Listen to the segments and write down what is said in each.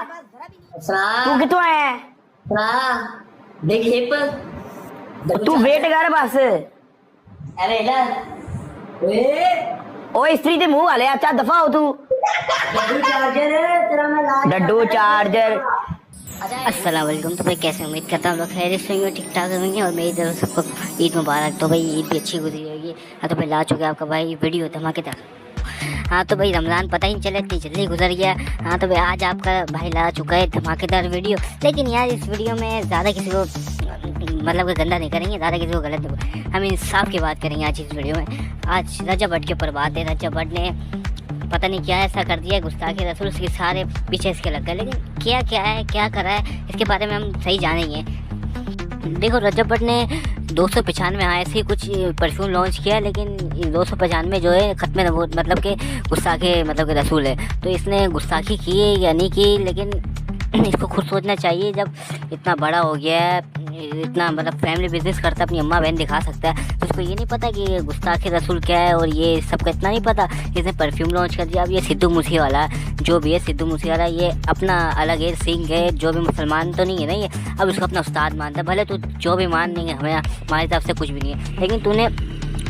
तू कितों आया है? देख हिप तू वेट कर बस। अरे इधर ओए स्त्री ते मुंह वाले अच्छा दफा हो तू। चार्जर तेरा मैं डड्डू चार्जर। अस्सलाम वालेकुम। तो भाई कैसे उम्मीद करता हूँ लोग खैरियत से होंगे, ठीक ठाक होंगे। और मेरी तरफ सबको ईद मुबारक। तो भाई ईद भी अच्छी गुजरी होगी। हाँ तो भाई ला चुके आपका भाई वीडियो धमाकेदार। हाँ तो भाई रमज़ान पता ही नहीं चला, इतनी जल्दी गुजर गया। हाँ तो भाई आज आपका भाई ला चुका है धमाकेदार वीडियो। लेकिन यार इस वीडियो में ज़्यादा किसी को मतलब कि गंदा नहीं करेंगे, ज़्यादा किसी को गलत नहीं, हम इंसाफ की बात करेंगे आज इस वीडियो में। आज रजब भट्ट के ऊपर बात है। रजब भट्ट ने पता नहीं क्या ऐसा कर दिया, गुस्ताखी रसूल उसके सारे पीछे इसके लग गए। लेकिन क्या क्या है, क्या करा है, इसके बारे में हम सही जानेंगे। देखो रजब भट्ट ने 295 ऐसे ही कुछ परफ्यूम लॉन्च किया, लेकिन 295 जो है ख़त्म नबूवत मतलब कि गुस्ताखे मतलब कि रसूल है। तो इसने गुस्ताखी की या नहीं की, लेकिन इसको खुद सोचना चाहिए। जब इतना बड़ा हो गया है, इतना मतलब फैमिली बिजनेस करता है, अपनी अम्मा बहन दिखा सकता है, तो उसको ये नहीं पता कि गुस्ताखे रसूल क्या है और ये सबका इतना नहीं पता। इसने परफ्यूम लॉन्च कर दिया। अब ये सिद्धू मूसेवाला जो भी है, सिद्धू मूसेवाला ये अपना अलग है, सिंह है, जो भी मुसलमान तो नहीं है ना ये, अब उसको अपना उस्ताद मानता है। भले तू जो भी मान नहीं है, हमें हमारी तरफ से कुछ भी नहीं है, लेकिन तूने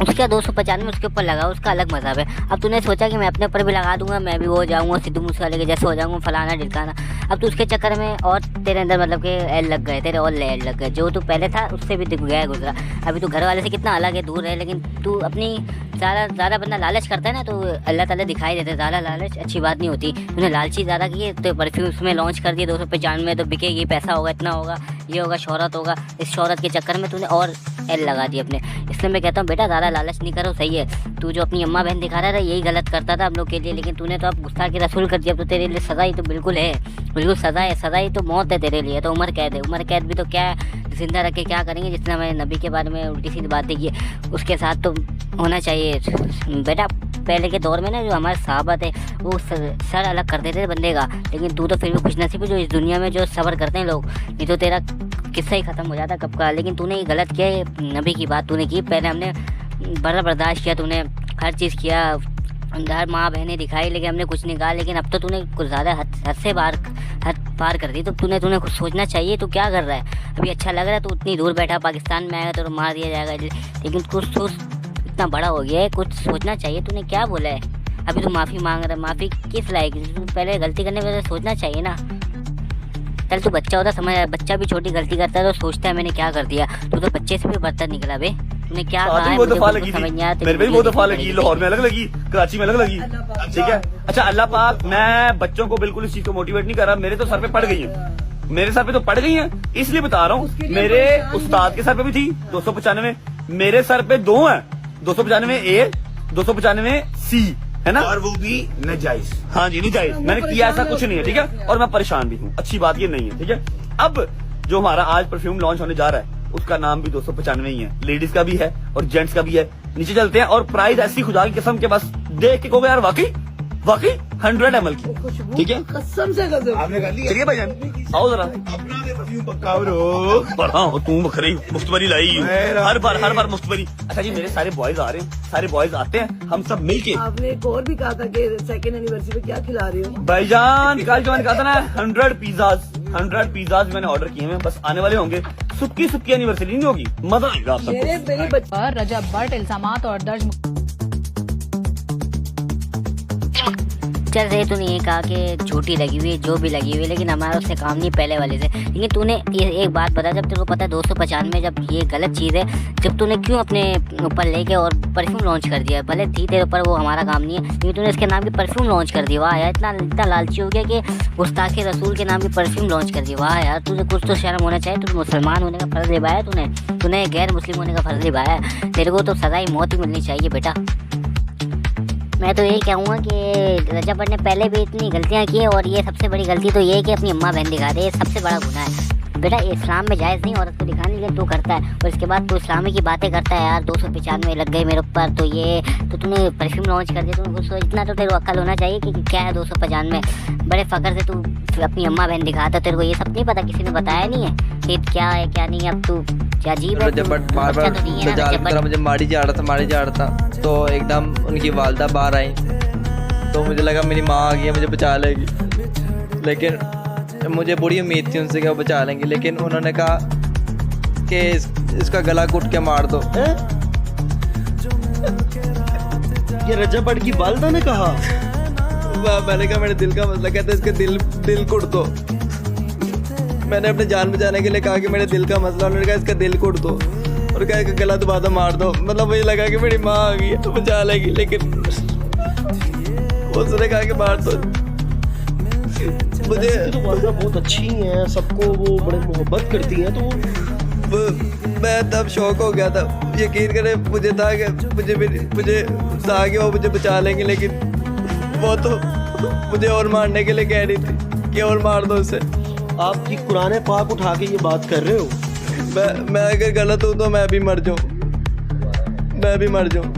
उसका 295 उसके ऊपर लगा, उसका अलग मज़हब है। अब तूने सोचा कि मैं अपने ऊपर भी लगा दूंगा, मैं भी हो जाऊंगा सिद्धू मूसेवाले के जैसे हो जाऊंगा, फलाना ढिलकाना। अब तू उसके चक्कर में और तेरे अंदर मतलब कि एल लग गए, तेरे और एल लग गए। जो तू पहले था उससे भी गया गुजरा। अभी तू घर वाले से कितना अलग है, दूर है, लेकिन तू अपनी ज़्यादा बंदा लालच करता है ना, तो अल्लाह ताला दिखाई देते। ज़्यादा लालच अच्छी बात नहीं होती। तूने लालची ज़्यादा की है, तो परफ्यूम उसमें लॉन्च कर दिया 295 में, तो बिकेगी, पैसा होगा, इतना होगा, ये होगा, शोहरत होगा। इस शोहरत के चक्कर में तूने और एल लगा दी अपने। इसलिए मैं कहता हूँ बेटा ज़्यादा लालच नहीं करो, सही है। तू जो अपनी अम्मा बहन दिखा रहा था यही गलत करता था हम लोग के लिए, लेकिन तूने तो अब गुस्ताखी रसूल कर दिया। अब तो तेरे लिए सज़ा ही तो बिल्कुल है, बिल्कुल सज़ा है। सज़ा ही तो मौत है तेरे लिए, तो उम्र कैद है। उम्र कैद भी तो क्या है, जिंदा रख के क्या करेंगे। जितना मैंने नबी के बारे में उल्टी सीधी बातें की उसके साथ तो होना चाहिए बेटा। पहले के दौर में ना जो हमारे सहाबा थे वो सर अलग कर देते थे बंदे का, लेकिन तू तो फिर भी खुशनसीब है जो इस दुनिया में जो सब्र करते हैं लोग, नहीं तो तेरा किस्सा ही ख़त्म हो जाता कब का। लेकिन तूने ये गलत किया है, नबी की बात तूने की। पहले हमने बड़ा बर्दाश्त किया, तूने हर चीज़ किया, अंदर माँ बहनें दिखाई, लेकिन हमने कुछ नहीं कहा। लेकिन अब तो तूने कुछ ज़्यादा हद से हद पार कर दी। तो तूने कुछ सोचना चाहिए। तू क्या कर रहा है अभी? अच्छा लग रहा है, तू उतनी दूर बैठा, पाकिस्तान में आएगा तो मार दिया जाएगा, लेकिन कुछ सोच, इतना बड़ा हो गया है, कुछ सोचना चाहिए। तूने क्या बोला है अभी? तू माफ़ी मांग रहा है, माफ़ी किस लायक? तू पहले गलती करने के सोचना चाहिए ना। चल तू बच्चा होता समझ, बच्चा भी छोटी गलती करता है तो सोचता है मैंने क्या कर दिया। तू तो बच्चे से भी बदतर निकला बे। तूने क्या कहा है मुझे समझ नहीं आया। मेरे पे भी बहुत दफा लगी, लाहौर में अलग लगी, कराची में अलग लगी, ठीक है। अच्छा अल्लाह पाक, मैं बच्चों को बिल्कुल इस चीज को मोटिवेट नहीं कर रहा। मेरे तो सर पे पड़ गई है, मेरे सर पे तो पड़ गई है, इसलिए बता रहा हूँ। मेरे उस्ताद के सर पे भी थी 295, मेरे सर पे 2 है, 295 ए, 295 सी, है ना, और वो भी नजायज। हाँ जी नजायज। मैंने किया ऐसा कुछ नहीं है, ठीक है। और मैं परेशान भी हूँ, अच्छी बात ये नहीं है, ठीक है। अब जो हमारा आज परफ्यूम लॉन्च होने जा रहा है उसका नाम भी 295 ही है, लेडीज का भी है और जेंट्स का भी है। नीचे चलते हैं और प्राइस ऐसी खुदा की कसम के बस देख के कहोगे यार वाकई 100 ml की, ठीक है। कसम से कसम आपने कर लिया। चलिए भाईजान आओ जरा। अपना दे परफ्यूम पक्का ब्रो। पर हाँ तू बखरी मुफ्तबरी लाई, हर बार मुफ्तबरी। अच्छा जी मेरे सारे बॉयज आ रहे हैं, सारे बॉयज आते हैं, हम सब मिलके। आपने एक और भी कहा था कि सेकंड एनिवर्सरी पे क्या खिला रहे हो? भाईजान कल जो मैंने कहा था ना 100 पिज्जाज मैंने ऑर्डर किए हैं, बस आने वाले होंगे। सुक्की एनिवर्सरी नहीं होगी, मजा आएगा आप मेरे मेरी बच्ची पर रजब भट्ट इल्जामात और दर्ज चल रहे तूने ये कहा कि झूठी लगी हुई है, जो भी लगी हुई है, लेकिन हमारा उससे काम नहीं पहले वाले से। लेकिन तूने ये एक बात बता, जब तेरे को पता है 295 जब ये गलत चीज़ है, जब तूने क्यों अपने ऊपर लेके और परफ्यूम लॉन्च कर दिया? भले थी तेरे ऊपर, वो हमारा काम नहीं है, लेकिन तूने इसके नाम की परफ्यूम लॉन्च कर दिया। वाह यार, इतना लालची हो गया कि गुस्ताखे रसूल के नाम की परफ्यूम लॉन्च कर दिया। वाह यार, तुझे कुछ तो शर्म होना चाहिए। तू मुसलमान होने का फ़र्ज़ निभाया, तूने गैर मुस्लिम होने का फ़र्ज़ निभाया। तेरे को तो सज़ा ही मौत ही मिलनी चाहिए बेटा। मैं तो यही कहूँगा कि रजब भट्ट ने पहले भी इतनी गलतियाँ की, और ये सबसे बड़ी गलती तो ये है कि अपनी अम्मा बहन दिखा दे। ये सबसे बड़ा गुनाह है बेटा। इस्लाम में जायज़ नहीं औरत को दिखाने, लेकिन तू करता है, और इसके बाद तू इस्लामी की बातें करता है। यार 295 लग गए मेरे ऊपर, तो ये तो तूने परफ्यूम लॉन्च कर दिया। तूने कुछ सोच, इतना तो तेरे को अक्ल होना चाहिए कि क्या है 295। बड़े फ़ख्र से तू अपनी अम्मा बहन दिखाता, तेरे को ये सब नहीं पता, किसी ने बताया नहीं है कि क्या है क्या नहीं है। अब तू क्या अजीब है। रजब भट्ट बार बार मुझे मारी जा रहा था, तो एकदम उनकी वालदा बाहर आई, तो मुझे लगा मेरी माँ आ गई है, मुझे बचा लेगी। लेकिन मुझे बड़ी उम्मीद थी उनसे कि वो बचा लेंगे, लेकिन उन्होंने कहा कि इसका गला घुट के मार दो। ये रजब भट्ट की वालिदा ने कहा? मैंने कहा मेरे दिल का मसला, कहते इसके दिल कुट दो। मैंने अपने जान बचाने के लिए कहा कि मेरे दिल का मसला, उन्होंने कहा इसका दिल कुट दो और कहा कि गला दबा दो, मार दो। मतलब मुझे लगा कि मेरी माँ आ गई है तो बचा लेगी, लेकिन उसने कहा कि मार दो। मुझे तो वालिदा बहुत अच्छी हैं, सबको वो बड़े मोहब्बत करती हैं, तो मैं तब शौक हो गया था। यकीन करें मुझे था कि मुझे था कि वो मुझे बचा लेंगे, लेकिन वो तो मुझे और मारने के लिए कह रही थी कि और मार दो उसे। आपकी कुरान पाक उठा के ये बात कर रहे हो? मैं अगर गलत हूँ तो मैं भी मर जाऊँ, मैं भी मर जाऊँ।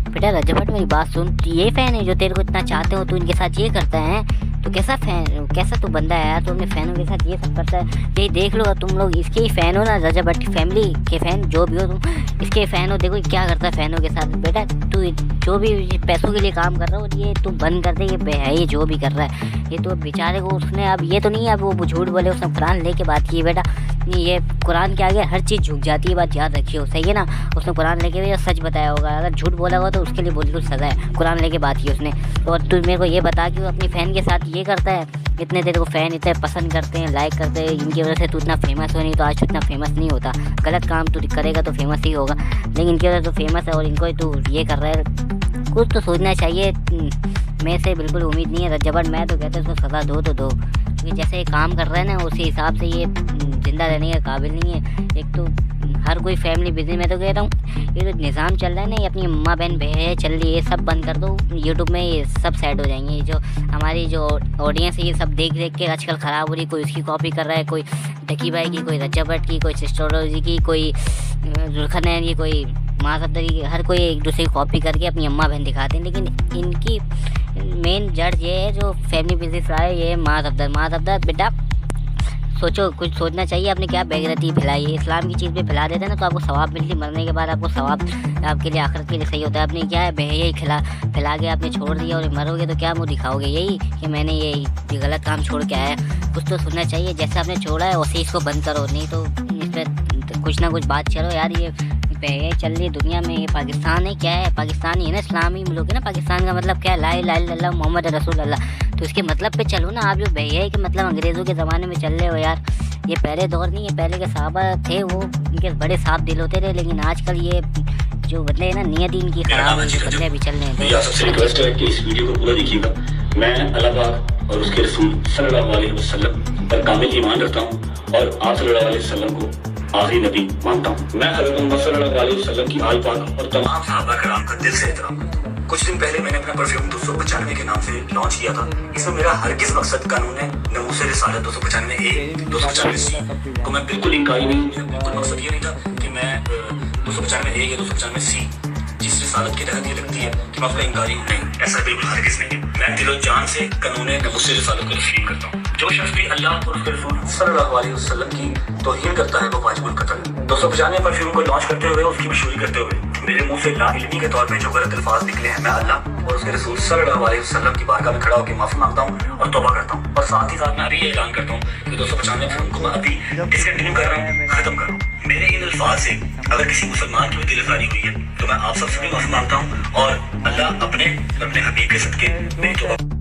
बेटा रजब भट्ट मेरी बात सुन, ये फैन है जो तेरे को इतना चाहते हो, तू इनके साथ ये करता है, तो कैसा तू बंदा है यार, तू अपने फैनों के साथ ये सब करता है। यही देख लो तुम लोग इसके ही फ़ैन हो ना, रजब भट्ट फैमिली के फ़ैन जो भी हो तुम, इसके फ़ैन हो। देखो क्या करता है फैनों के साथ। बेटा तू जो भी पैसों के लिए काम कर रहा हो ये तू बंद कर दे, ये बेहयाई जो भी कर रहा है। ये तो बेचारे को उसने अब ये तो नहीं है अब वो झूठ बोले, उसने कुरान लेके बात की है। बेटा ये कुरान के आगे हर चीज़ झुक जाती है, बात याद रखियो, सही है ना। उसने कुरान लेके भी सच बताया होगा, अगर झूठ बोला होगा तो उसके लिए बिल्कुल सज़ा है। कुरान लेके बात की उसने। तो तू मेरे को ये बता कि वो अपनी फ़ैन के साथ ये करता है। इतने तेरे को फ़ैन इतने पसंद करते हैं, लाइक करते हैं, इनकी वजह से तू इतना फेमस हो, नहीं तो आज तू इतना फेमस नहीं होता। गलत काम तू करेगा तो फेमस ही होगा, लेकिन इनकी वजह से तू फेमस है और इनको तू ये कर रहा है। कुछ तो सोचना चाहिए। मैं से बिल्कुल उम्मीद नहीं है रजब भट्ट, मैं तो कहता हूँ उसको सज़ा दो तो दो, क्योंकि जैसे ये काम कर रहा है ना उसी हिसाब से ये ज़िंदा रहने के काबिल नहीं है। एक तो हर कोई फैमिली बिजनेस, मैं तो कह रहा हूँ ये तो निज़ाम चल रहा है ना, ये अपनी अम्मा बहन बहन चल रही है, ये सब बंद कर दो। यूट्यूब में ये सब सेट हो जाएंगे। ये जो हमारी जो ऑडियंस है ये सब देख के आजकल ख़राब हो रही, कोई उसकी कॉपी कर रहा है, कोई ढकी भाई की, कोई रजब भट्ट की, कोई सिस्टोलॉजी की, कोई जुल्खनैन की, कोई माज़अफ्तर की, हर कोई एक दूसरे की कॉपी करके अपनी अम्मा बहन दिखाते हैं। लेकिन इनकी मेन जड़ ये है जो फैमिली बिजनेस रहा है, ये माज़अफ्तर। बेटा सोचो, कुछ सोचना चाहिए। आपने क्या बेगैरती फैलाई है, इस्लाम की चीज़ पे फैला देते हैं ना तो आपको सवाब मिलती, मरने के बाद आपको सवाब आपके लिए आखिरत के लिए सही होता है। आपने क्या है बेहयाई फैला के आपने छोड़ दिया और मरोगे तो क्या मुँह दिखाओगे, यही कि मैंने ये गलत काम छोड़ के आया। कुछ तो सुनना चाहिए, जैसे आपने छोड़ा है वैसे इसको बंद करो, नहीं तो इस पर कुछ ना कुछ बात चलो यार। ये बेहयाई चल रही है दुनिया में। ये पाकिस्तान है, क्या है पाकिस्तान ही है ना, इस्लामी मुल्क है ना। पाकिस्तान का मतलब क्या है, ला इलाहा इल्लल्लाह मोहम्मद रसूल अल्लाह। तो इसके मतलब पे चलो ना। आप जो बेहयाई के मतलब अंग्रेज़ों के ज़माने में चल रहे हो यार, ये पहले दौर नहीं है। पहले के सहाबा थे वो, इनके बड़े साफ दिल होते रहे, लेकिन आजकल ये जो बदले हैं ना नियत इनकी ख़राब है, बदले अभी चल रहे हैं। सबसे रिक्वेस्ट है कि इस वीडियो को पूरा देखिएगा। मैं अल्लाह पाक और उसके रसूल सल्लल्लाहु अलैहि वसल्लम पर कामिल ईमान रखता हूँ और आप सल्लल्लाहु अलैहि वसल्लम को आखिरी नबी मानता हूँ। मैं हज़रत मोहम्मद सल्लल्लाहु अलैहि वसल्लम की आल पाक और तमाम सहाबा कराम का दिल से एहतराम करता हूँ। कुछ दिन पहले मैंने अपना परफ्यूम 295 के नाम से लॉन्च किया था। इसमें मेरा हरगिज़ मकसद कानून है नमूसे रिसालत 295A 295C को मैं बिल्कुल इनकारी नहीं हूँ। बिल्कुल मकसद ये नहीं था कि मैं 295A या 295C जिस रिसालत के तहत ये लगती है कि मैं उसका इनकारी हूँ, नहीं, ऐसा बिल्कुल हरगिज़ नहीं है। मैं दिलो जान से कानून नमूसे रिसालत को तस्लीम करता हूँ। जो शख्स भी अल्लाह और उसके रसूल सल्लल्लाहु अलैहि वसल्लम की तौहीन करता है वो वाजिबुल कत्ल है। 295 परफ्यूम को लॉन्च करते हुए, उसकी मशहूरी करते हुए मेरे मुंह से लाइल्मी के तौर पे जो गलत अल्फाज निकले हैं, मैं अल्लाह और उसके रसूल सल्लल्लाहु अलैहि वसल्लम की बारगाह में खड़ा होकर माफी मांगता हूँ और तौबा करता हूँ। और साथ ही साथ मैं अभी ये ऐलान करता हूँ कि 295 परफ्यूम को मैं अभी डिसकंटिन्यू कर रहा हूँ, खत्म कर रहा हूँ। मेरे इन अल्फाज से अगर किसी मुसलमान की भी दिल आज़ारी हुई है तो मैं आप सबसे भी माफी मांगता हूँ और अल्लाह अपने हबीब के सदके मेरी तौबा।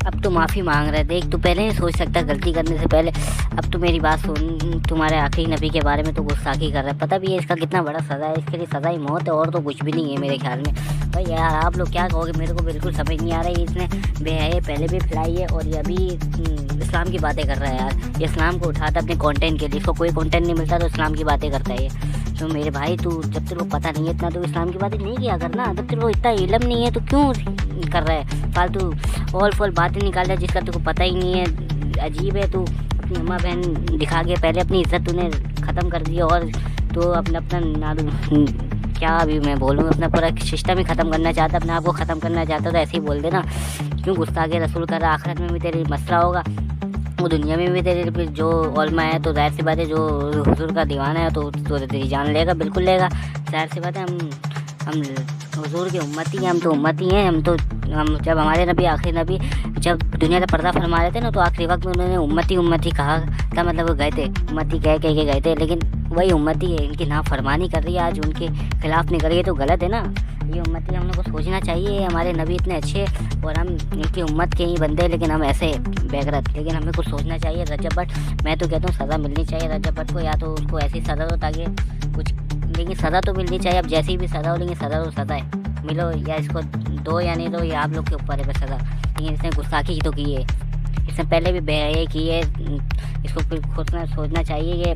अब तो माफ़ी मांग रहा है, देख तू पहले नहीं सोच सकता गलती करने से पहले। अब तो मेरी बात सुन, तुम्हारे आखिरी नबी के बारे में तो गुस्ताखी कर रहा है। पता भी है इसका कितना बड़ा सज़ा है, इसके लिए सज़ा ही मौत है और तो कुछ भी नहीं है मेरे ख्याल में। भाई यार आप लोग क्या कहोगे, मेरे को बिल्कुल समझ नहीं आ रहा है। इसने बेहयाई पहले भी फैलाई है और ये अभी इस्लाम की बातें कर रहा है यार। ये इस्लाम को उठाता अपने कंटेंट के लिए, इसको कोई कंटेंट नहीं मिलता तो इस्लाम की बातें करता है ये। तो मेरे भाई तू जब तेरे को पता नहीं है इतना तो इस्लाम की बातें नहीं किया करना। जब तेरे को इतना इल्म नहीं है तो क्यों कर रहा है फालतू ऑल फॉल बातें निकाल रहा है जिसका तेरे को पता ही नहीं है। अजीब है, तू अपनी अम्मा बहन दिखा के पहले अपनी इज्जत तूने ख़त्म कर दी और तो अपना क्या अभी मैं बोलूँ, अपना पूरा सिस्टम ही ख़त्म करना चाहता, अपने आप को ख़त्म करना चाहता तो ऐसे ही बोल देना। क्यों गुस्ताखे रसूल कर रहा, आखिरत में भी तेरी मसला होगा, वो दुनिया में भी तेरे जो औलमा है तो जाहिर सी बात है, जो हुजूर का दीवाना है तो तेरी जान लेगा, बिल्कुल लेगा, जाहिर सी बात है। हम हुजूर की उम्मती हैं, हम तो उम्मती हैं। हम जब हमारे नबी आखिरी नबी जब दुनिया का पर्दा फरमा रहे थे ना, तो आखिरी वक्त में उन्होंने उम्मती उम्मती कहा था, मतलब वो गए थे उम्मती कह के गए थे, लेकिन वही उम्मती है, इनकी नाफरमानी कर रही है, आज उनके खिलाफ नहीं कर रही है, तो गलत है ना। ये उम्मती हम लोग को सोचना चाहिए, हमारे नबी इतने अच्छे और हम इनकी उम्मत के ही बंदे, लेकिन हम ऐसे बेगरत। लेकिन हमें कुछ सोचना चाहिए। रजब भट्ट, मैं तो कहता हूँ सज़ा मिलनी चाहिए रजब भट्ट को, या तो उसको ऐसी सज़ा दो ताकि कुछ, लेकिन सज़ा तो मिलनी चाहिए। अब जैसी भी सज़ा हो, लेकिन सज़ा तो सज़ा है, मिलो या इसको दो या नहीं दो, ये आप लोग के ऊपर है सज़ा। लेकिन इसने गुस्ताखी तो की है, इसने पहले भी ये की है, इसको फिर खुद सोचना चाहिए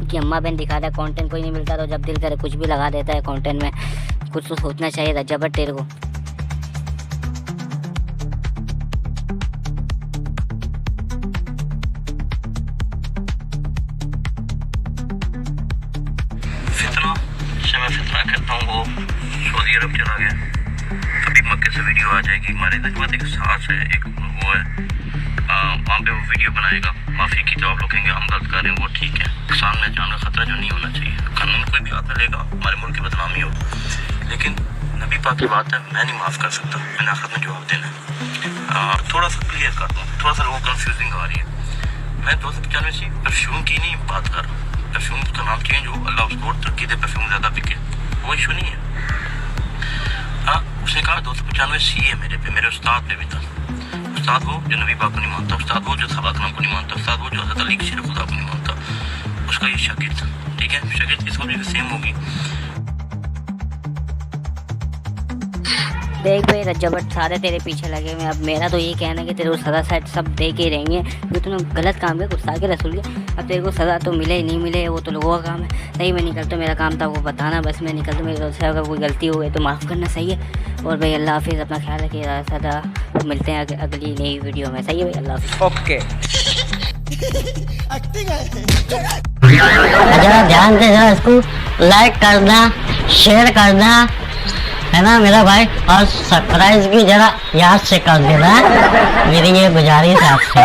कि अम्मा बहन दिखा रहा है, कंटेंट कोई नहीं मिलता तो जब दिल करे कुछ भी लगा देता है कंटेंट में। कुछ तो सोचना चाहिए रजब भट्ट तेरे को। फितना से मैं फितना करता हूँ, वो सऊदी अरब चला गया, अभी मक्के से वीडियो आ जाएगी। हमारे नजमत एक सास है, एक वो है, वहाँ पे वो वीडियो बनाएगा, माफ़ी की जवाब लोग कहेंगे हम गलत कर रहे हैं, वो ठीक है। सामने जान का खतरा जो नहीं होना चाहिए, कानून कोई भी हाथ में लेगा हमारे मुल्क की बदनामी हो। लेकिन नबी पाक की बात है, मैं नहीं माफ़ कर सकता, मैंने आखिर में जवाब देना है। थोड़ा सा क्लियर कर दूँ, थोड़ा सा लोगों को कन्फ्यूजिंग आ रही है। मैं 295 से परफ्यूम की नहीं बात कर रहा हूँ, परफ्यूम का नाम चेंज हो, अल्लाह उसको और तरक्की दे, परफ्यूम ज़्यादा बिके, वो इशू नहीं है। हाँ, उसने कहा 295 सी है मेरे पे, मेरे उस्ताद पे भी था। उस्ताद वो जो नबी पाक को नहीं मानता, उस्ताद वो जो सहाबा कराम को नहीं मानता, उस्ताद वो जो हज़रत अली की शेर खुदा को नहीं मानता, उसका ये शागिर्द था। ठीक है, शागिर्द इसको भी सेम होगी। देख भाई रजब भट्ट सारे तेरे पीछे लगे हुए हैं। अब मेरा तो ये कहना है कि तेरे को सज़ा साइड सब दे के रहेंगे, क्योंकि तूने गलत काम किया, गुस्सा के रसूल के। अब तेरे को सज़ा तो मिले नहीं मिले वो तो लोगों का काम है। सही मैं निकलता, मेरा काम था वो बताना, बस मैं निकलता, मेरी तरफ से अगर कोई गलती हो गई तो माफ़ करना, सही है। और भाई अल्लाह हाफिज़, अपना ख्याल रखिए सदा, मिलते हैं अगली नई वीडियो में। सही है भाई, अल्लाह हाफिज़। ओके। जरा ध्यान से जरा इसको लाइक करना, शेयर करना, है ना मेरा भाई, और सब्सक्राइब भी जरा याद से कर देना, मेरी ये गुजारिश है आपसे।